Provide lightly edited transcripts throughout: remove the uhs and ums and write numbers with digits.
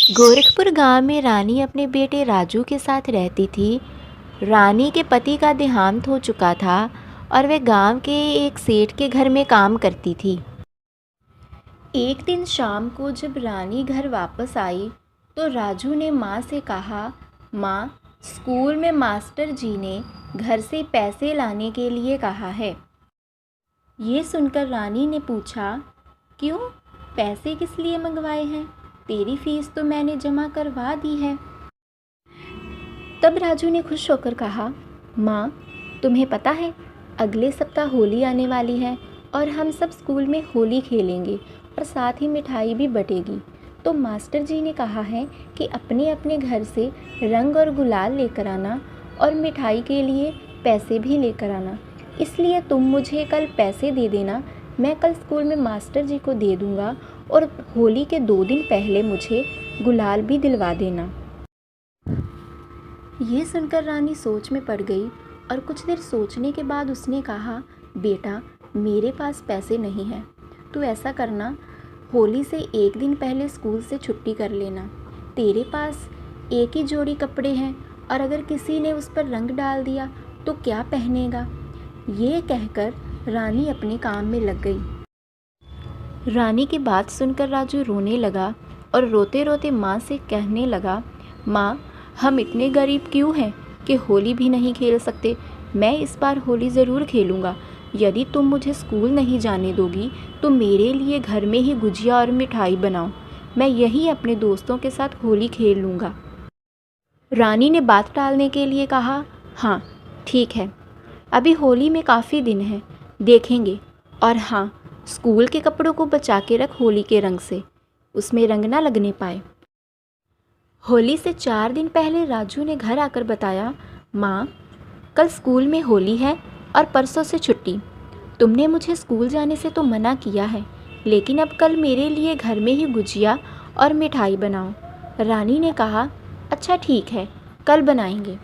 गोरखपुर गांव में रानी अपने बेटे राजू के साथ रहती थी। रानी के पति का देहांत हो चुका था और वे गांव के एक सेठ के घर में काम करती थी। एक दिन शाम को जब रानी घर वापस आई तो राजू ने माँ से कहा, माँ, स्कूल में मास्टर जी ने घर से पैसे लाने के लिए कहा है। ये सुनकर रानी ने पूछा, क्यों, पैसे किस लिए मंगवाए हैं? तेरी फीस तो मैंने जमा करवा दी है। तब राजू ने खुश होकर कहा, माँ, तुम्हें पता है अगले सप्ताह होली आने वाली है और हम सब स्कूल में होली खेलेंगे और साथ ही मिठाई भी बटेगी। तो मास्टर जी ने कहा है कि अपने अपने घर से रंग और गुलाल लेकर आना और मिठाई के लिए पैसे भी लेकर आना। इसलिए तुम मुझे कल पैसे दे देना, मैं कल स्कूल में मास्टर जी को दे दूँगा और होली के 2 दिन पहले मुझे गुलाल भी दिलवा देना। ये सुनकर रानी सोच में पड़ गई और कुछ देर सोचने के बाद उसने कहा, बेटा, मेरे पास पैसे नहीं हैं। तू ऐसा करना, होली से 1 दिन पहले स्कूल से छुट्टी कर लेना। तेरे पास एक ही जोड़ी कपड़े हैं और अगर किसी ने उस पर रंग डाल दिया तो क्या पहनेगा? ये कहकर रानी अपने काम में लग गई। रानी की बात सुनकर राजू रोने लगा और रोते रोते माँ से कहने लगा, माँ, हम इतने गरीब क्यों हैं कि होली भी नहीं खेल सकते। मैं इस बार होली ज़रूर खेलूँगा। यदि तुम मुझे स्कूल नहीं जाने दोगी तो मेरे लिए घर में ही गुजिया और मिठाई बनाओ। मैं यहीं अपने दोस्तों के साथ होली खेल लूँगा। रानी ने बात टालने के लिए कहा, हाँ ठीक है, अभी होली में काफ़ी दिन हैं, देखेंगे। और हाँ, स्कूल के कपड़ों को बचा के रख होली के रंग से, उसमें रंग ना लगने पाए। होली से 4 दिन पहले राजू ने घर आकर बताया, माँ, कल स्कूल में होली है और परसों से छुट्टी। तुमने मुझे स्कूल जाने से तो मना किया है, लेकिन अब कल मेरे लिए घर में ही गुजिया और मिठाई बनाओ। रानी ने कहा, अच्छा ठीक है, कल बनाएंगे।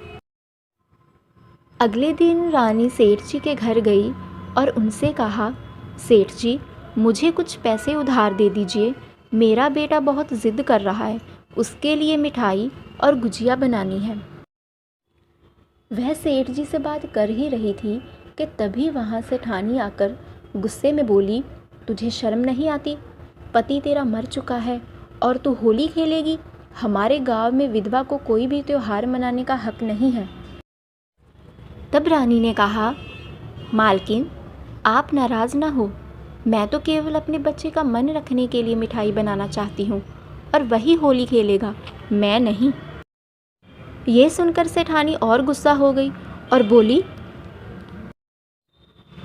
अगले दिन रानी सेठ जी के घर गई और उनसे कहा, सेठ जी, मुझे कुछ पैसे उधार दे दीजिए। मेरा बेटा बहुत ज़िद कर रहा है, उसके लिए मिठाई और गुजिया बनानी है। वह सेठ जी से बात कर ही रही थी कि तभी वहाँ से ठानी आकर गुस्से में बोली, तुझे शर्म नहीं आती? पति तेरा मर चुका है और तू होली खेलेगी? हमारे गांव में विधवा को कोई भी त्योहार मनाने का हक नहीं है। तब रानी ने कहा, मालकिन, आप नाराज़ ना हो, मैं तो केवल अपने बच्चे का मन रखने के लिए मिठाई बनाना चाहती हूँ और वही होली खेलेगा, मैं नहीं। ये सुनकर सेठानी और गुस्सा हो गई और बोली,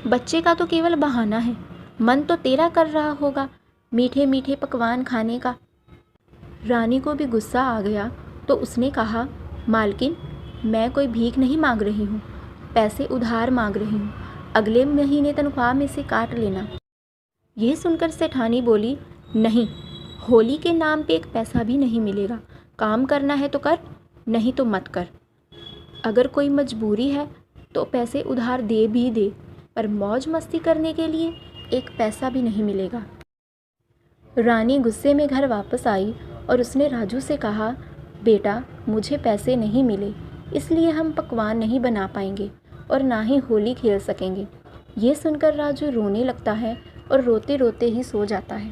बच्चे का तो केवल बहाना है, मन तो तेरा कर रहा होगा मीठे मीठे पकवान खाने का। रानी को भी गुस्सा आ गया तो उसने कहा, मालकिन, मैं कोई भीख नहीं मांग रही हूँ, पैसे उधार मांग रही हूँ, अगले महीने तनख्वाह में से काट लेना। ये सुनकर सेठानी बोली, नहीं, होली के नाम पे एक पैसा भी नहीं मिलेगा। काम करना है तो कर, नहीं तो मत कर। अगर कोई मजबूरी है तो पैसे उधार दे भी दे, पर मौज मस्ती करने के लिए एक पैसा भी नहीं मिलेगा। रानी गुस्से में घर वापस आई और उसने राजू से कहा, बेटा, मुझे पैसे नहीं मिले, इसलिए हम पकवान नहीं बना पाएंगे और ना ही होली खेल सकेंगे। ये सुनकर राजू रोने लगता है और रोते रोते ही सो जाता है।